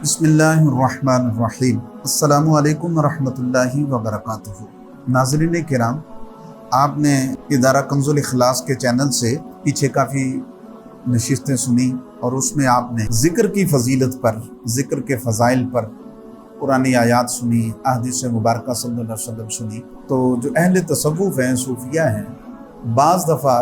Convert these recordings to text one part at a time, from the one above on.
بسم اللہ الرحمن الرحیم۔ السلام علیکم ورحمۃ اللہ وبرکاتہ۔ ناظرین کرام، آپ نے ادارہ کنز الاخلاص کے چینل سے پیچھے کافی نشستیں سنی اور اس میں آپ نے ذکر کی فضیلت پر، ذکر کے فضائل پر قرآنی آیات سنی، احادیث مبارکہ صلی اللہ علیہ وسلم سنی۔ تو جو اہل تصوف ہیں، صوفیہ ہیں، بعض دفعہ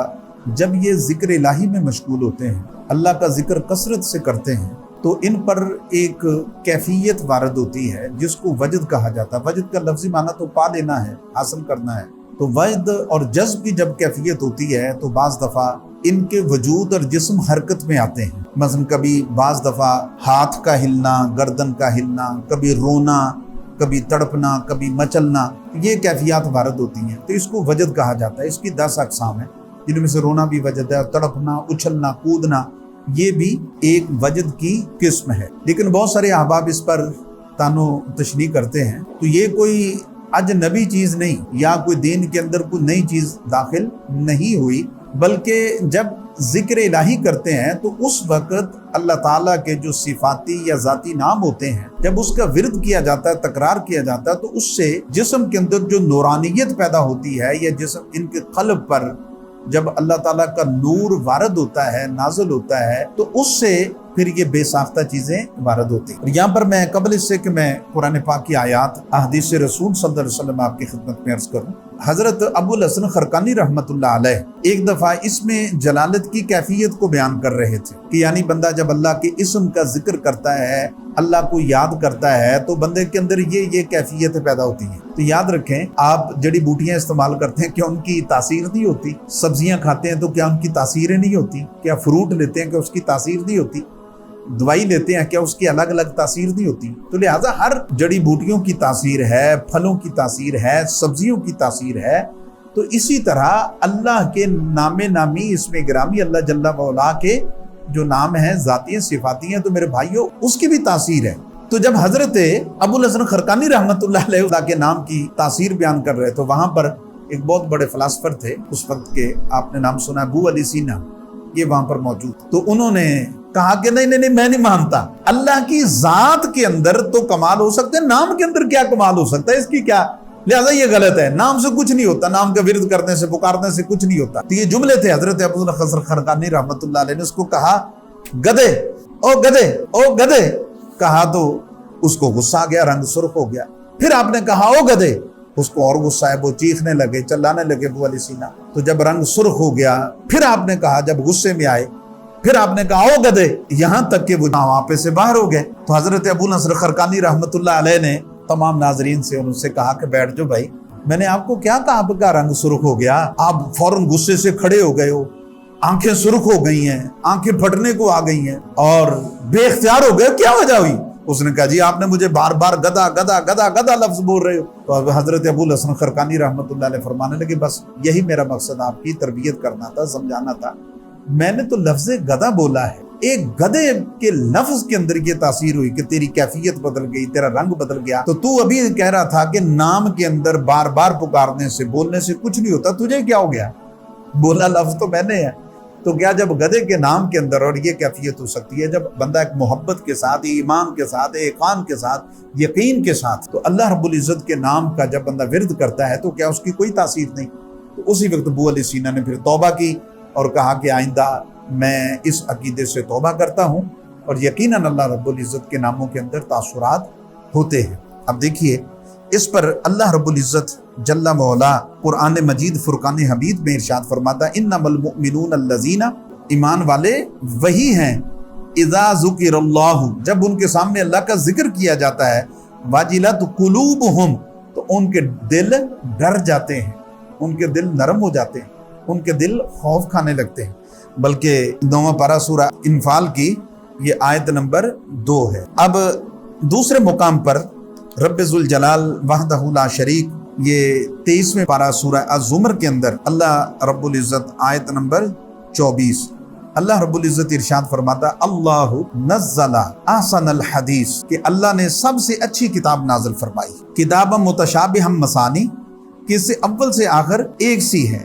جب یہ ذکر الہی میں مشغول ہوتے ہیں، اللہ کا ذکر کثرت سے کرتے ہیں، تو ان پر ایک کیفیت وارد ہوتی ہے جس کو وجد کہا جاتا ہے۔ وجد کا لفظی معنی تو پا لینا ہے، حاصل کرنا ہے۔ تو وجد اور جذب کی جب کیفیت ہوتی ہے تو بعض دفعہ ان کے وجود اور جسم حرکت میں آتے ہیں۔ مثلا کبھی بعض دفعہ ہاتھ کا ہلنا، گردن کا ہلنا، کبھی رونا، کبھی تڑپنا، کبھی مچلنا، یہ کیفیات وارد ہوتی ہیں، تو اس کو وجد کہا جاتا ہے۔ اس کی 10 اقسام ہیں، جن میں سے رونا بھی وجد ہے، تڑپنا، اچھلنا، کودنا، یہ بھی ایک وجد کی قسم ہے۔ لیکن بہت سارے احباب اس پر تانو تشنیع کرتے ہیں، تو یہ کوئی اجنبی چیز نہیں، یا کوئی دین کے اندر کوئی نئی چیز داخل نہیں ہوئی، بلکہ جب ذکر الہی کرتے ہیں تو اس وقت اللہ تعالیٰ کے جو صفاتی یا ذاتی نام ہوتے ہیں، جب اس کا ورد کیا جاتا ہے، تکرار کیا جاتا ہے، تو اس سے جسم کے اندر جو نورانیت پیدا ہوتی ہے، یا جسم ان کے قلب پر جب اللہ تعالیٰ کا نور وارد ہوتا ہے، نازل ہوتا ہے، تو اس سے پھر یہ بے ساختہ چیزیں وارد ہوتی ہیں۔ اور یہاں پر میں قبل اس سے کہ میں قرآن پاک کی آیات، احادیث رسول صلی اللہ علیہ وسلم آپ کی خدمت میں عرض کروں، حضرت ابو الحسن خرقانی رحمۃ اللہ علیہ ایک دفعہ اس میں جلالت کی کیفیت کو بیان کر رہے تھے کہ یعنی بندہ جب اللہ کے اسم کا ذکر کرتا ہے، اللہ کو یاد کرتا ہے، تو بندے کے اندر یہ کیفیت پیدا ہوتی ہے۔ تو یاد رکھیں، آپ جڑی بوٹیاں استعمال کرتے ہیں، کیا ان کی تاثیر نہیں ہوتی؟ سبزیاں کھاتے ہیں تو کیا ان کی تاثیریں نہیں ہوتی؟ کیا فروٹ لیتے ہیں کہ اس کی تاثیر نہیں ہوتی؟ دوائی لیتے ہیں، کیا اس کی الگ الگ تاثیر نہیں ہوتی؟ تو لہٰذا ہر جڑی بوٹیوں کی تاثیر ہے، پھلوں کی تاثیر ہے، سبزیوں کی تاثیر ہے۔ تو اسی طرح اللہ کے نام نامی، اسم گرامی، اللہ جل وعلا کے جو نام ہیں، ذاتی ہیں، صفاتی ہیں، تو میرے بھائیوں اس کی بھی تاثیر ہے۔ تو جب حضرت ابو الحسن خرقانی رحمۃ اللہ علیہ اللہ کے نام کی تاثیر بیان کر رہے تو وہاں پر ایک بہت بڑے فلاسفر تھے اس وقت کے، آپ نے نام سنا، ابو علی سینا، یہ وہاں پر موجود۔ تو انہوں نے کہا کہ نہیں میں نہیں مانتا، اللہ کی ذات کے اندر تو کمال ہو سکتے ہیں، نام کے اندر کیا کمال ہو سکتا ہے، اس کی کیا، لہذا یہ غلط ہے، نام سے کچھ نہیں ہوتا، نام کا ورد کرنے سے، پکارنے سے کچھ نہیں ہوتا۔ تو یہ جملے تھے حضرت ابو الحسن خرقانی رحمۃ اللہ علیہ نے اس کو کہا، گدے او گدے او گدے کہا، تو اس کو غصہ آ گیا، رنگ سرخ ہو گیا۔ پھر آپ نے کہا او گدے، اس کو اور غصہ ہے، وہ چیخنے لگے، چلانے لگے ابو علی سینا۔ تو جب رنگ سرخ ہو گیا، پھر آپ نے کہا، جب غصے میں آئے، پھر آپ نے کہا او گدے، یہاں تک کہ وہ وہاں پہ سے باہر ہو گئے۔ تو حضرت ابو الحسن خرقانی رحمۃ اللہ علیہ نے تمام ناظرین سے ان سے کہا کہ بیٹھ جاؤ بھائی، میں نے آپ کو کیا کہا، آپ کا رنگ سرخ ہو گیا، آپ فوراً غصے سے کھڑے ہو گئے ہو، آنکھیں سرخ ہو گئی ہیں، آنکھیں پھٹنے کو آ گئی ہیں اور بے اختیار ہو گئے، کیا وجہ ہوئی؟ اس نے کہا جی آپ نے مجھے بار بار گدا گدا گدا گدا لفظ بول رہے ہو۔ تو حضرت ابو الحسن خرقانی رحمۃ اللہ علیہ فرمانے لگے، بس یہی میرا مقصد آپ کی تربیت کرنا تھا، سمجھانا تھا، میں نے تو لفظ گدا بولا ہے، ایک گدے کے لفظ کے اندر یہ تاثیر ہوئی کہ تیری کیفیت بدل گئی، تیرا رنگ بدل گیا۔ تو ابھی کہہ رہا تھا کہ نام کے اندر بار بار پکارنے سے، بولنے سے کچھ نہیں ہوتا، تجھے کیا ہو گیا؟ بولا لفظ تو میں نے ہے۔ تو کیا جب گدے کے نام کے اندر اور یہ کیفیت ہو سکتی ہے، جب بندہ ایک محبت کے ساتھ، ایمان کے ساتھ، ایقان کے ساتھ، یقین کے ساتھ، تو اللہ رب العزت کے نام کا جب بندہ ورد کرتا ہے تو کیا اس کی کوئی تاثیر نہیں؟ تو اسی وقت ابو علی سینا نے پھر توبہ کی اور کہا کہ آئندہ میں اس عقیدے سے توبہ کرتا ہوں، اور یقیناً اللہ رب العزت کے ناموں کے اندر تاثرات ہوتے ہیں۔ اب دیکھیے، اس پر اللہ رب العزت جل مولا قرآن مجید فرقان حمید میں ارشاد فرماتا ہے، انما المؤمنون الذین، ایمان والے وہی ہیں، اذا ذکر اللہ، جب ان کے سامنے اللہ کا ذکر کیا جاتا ہے، واجلت قلوبہم، تو ان کے دل ڈر جاتے ہیں، ان کے دل نرم ہو جاتے ہیں، ان کے دل خوف کھانے لگتے ہیں۔ بلکہ 9واں پارہ سورہ انفال کی یہ آیت نمبر 2 ہے۔ اب دوسرے مقام پر رب ذوالجلال وحدہ لا شریک، یہ 23ویں پارہ سورہ الزمر کے اندر اللہ رب العزت آیت نمبر 24، اللہ رب العزت ارشاد فرماتا، اللہ نزل احسن الحدیث، کہ اللہ نے سب سے اچھی کتاب نازل فرمائی، کتاب متشابہ مثانی، کہ اس سے اول سے آخر ایک سی ہے،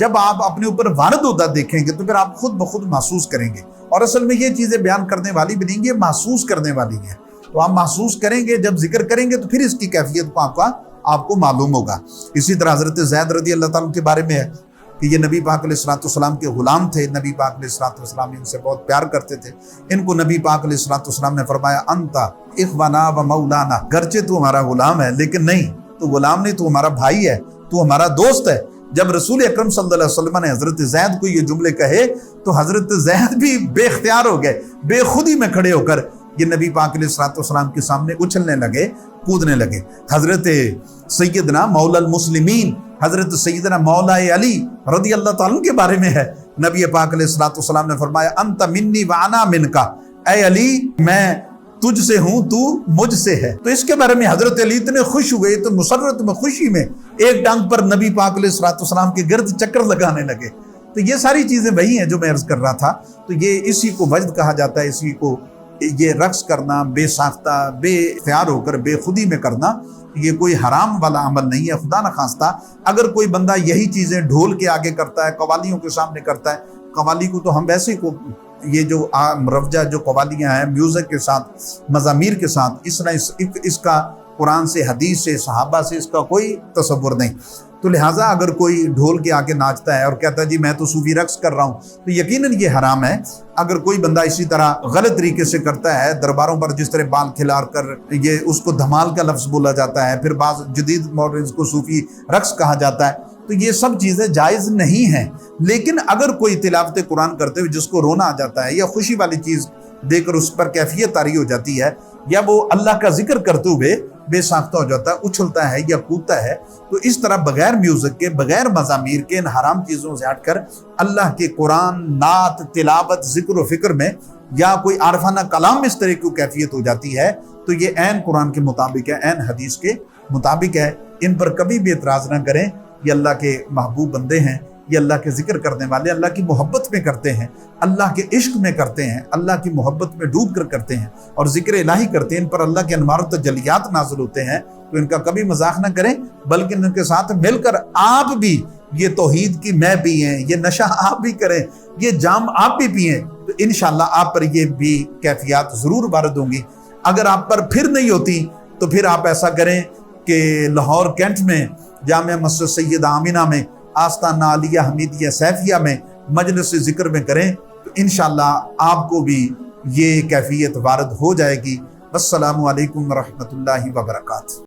جب آپ اپنے اوپر وارد ہوتا دیکھیں گے تو پھر آپ خود بخود محسوس کریں گے. اور اصل میں یہ چیزیں بیان کرنے والی بھی نہیں، یہ محسوس کرنے والی ہیں. تو آپ محسوس کریں گے، جب ذکر کریں گے تو پھر اس کی کیفیت کو آپ کو معلوم ہوگا. اسی طرح حضرت زید رضی اللہ تعالیٰ کے بارے میں ہے کہ یہ نبی پاک علیہ الصلوۃ والسلام کے غلام تھے. نبی پاک علیہ الصلوۃ والسلام ان سے بہت پیار کرتے تھے. ان کو نبی پاک علیہ الصلوۃ والسلام نے فرمایا انتا اخوانا و مولانا، گرچہ تو ہمارا غلام ہے لیکن نہیں، تو غلام نہیں، تو ہمارا بھائی ہے، تو ہمارا دوست ہے. جب رسول اکرم صلی اللہ علیہ وسلم نے حضرت زید کو یہ جملے کہے تو حضرت زید بھی بے اختیار ہو گئے، بے خودی میں کھڑے ہو کر یہ نبی پاک علیہ الصلوۃ والسلام کے سامنے اچھلنے لگے، کودنے لگے. حضرت سیدنا مولا المسلمین حضرت سیدنا مولا علی رضی اللہ تعالیٰ کے بارے میں ہے. نبی پاک علیہ الصلوۃ والسلام نے فرمایا انت منی وانا منکا، اے علی میں تجھ سے ہوں، تو مجھ سے ہے. تو اس کے بارے میں حضرت علی اتنے خوش ہوئے تو مسرت میں، خوشی میں ایک ٹانگ پر نبی پاک علیہ الصلوۃ والسلام کے گرد چکر لگانے لگے. تو یہ ساری چیزیں وہی ہیں جو میں عرض کر رہا تھا. تو یہ اسی کو وجد کہا جاتا ہے. اسی کو یہ رقص کرنا بے ساختہ، بے اختیار ہو کر، بے خودی میں کرنا، یہ کوئی حرام والا عمل نہیں ہے. خدا نخواستہ اگر کوئی بندہ یہی چیزیں ڈھول کے آگے کرتا ہے، قوالیوں کے سامنے کرتا ہے، قوالی کو تو ہم ویسے کو یہ جو مروجہ جو قوالیاں ہیں میوزک کے ساتھ، مزامیر کے ساتھ، اس کا قرآن سے، حدیث سے، صحابہ سے اس کا کوئی تصور نہیں. تو لہٰذا اگر کوئی ڈھول کے آ کے ناچتا ہے اور کہتا ہے جی میں تو صوفی رقص کر رہا ہوں، تو یقیناً یہ حرام ہے. اگر کوئی بندہ اسی طرح غلط طریقے سے کرتا ہے، درباروں پر جس طرح بال کھلار کر یہ اس کو دھمال کا لفظ بولا جاتا ہے، پھر بعض جدید ماڈرنز کو صوفی رقص کہا جاتا ہے، تو یہ سب چیزیں جائز نہیں ہیں. لیکن اگر کوئی تلاوت قرآن کرتے ہوئے جس کو رونا آ جاتا ہے یا خوشی والی چیز دے کر اس پر کیفیت طاری ہو جاتی ہے، یا وہ اللہ کا ذکر کرتے ہوئے بے ساختہ ہو جاتا ہے، اچھلتا ہے یا کودتا ہے، تو اس طرح بغیر میوزک کے، بغیر مزامیر کے، ان حرام چیزوں سے ہٹ کر اللہ کے قرآن، نعت، تلاوت، ذکر و فکر میں یا کوئی عارفانہ کلام اس طرح کی کیفیت ہو جاتی ہے تو یہ عین قرآن کے مطابق ہے، عین حدیث کے مطابق ہے. ان پر کبھی بھی اعتراض نہ کریں. یہ اللہ کے محبوب بندے ہیں، یہ اللہ کے ذکر کرنے والے، اللہ کی محبت میں کرتے ہیں، اللہ کے عشق میں کرتے ہیں، اللہ کی محبت میں ڈوب کر کرتے ہیں اور ذکر الہی کرتے ہیں. ان پر اللہ کے انوار و تجلیات نازل ہوتے ہیں. تو ان کا کبھی مذاق نہ کریں، بلکہ ان کے ساتھ مل کر آپ بھی یہ توحید کی مے پئیں، یہ نشہ آپ بھی کریں، یہ جام آپ بھی پئیں، تو انشاءاللہ آپ پر یہ بھی کیفیات ضرور وارد ہوں گی. اگر آپ پر پھر نہیں ہوتی تو پھر آپ ایسا کریں کہ لاہور کینٹ میں جامع مسجد سیدہ آمینہ میں آستانہ عالیہ حمیدیہ سیفیہ میں مجلس ذکر میں کریں تو انشاءاللہ آپ کو بھی یہ کیفیت وارد ہو جائے گی. السلام علیکم ورحمۃ اللہ وبرکاتہ.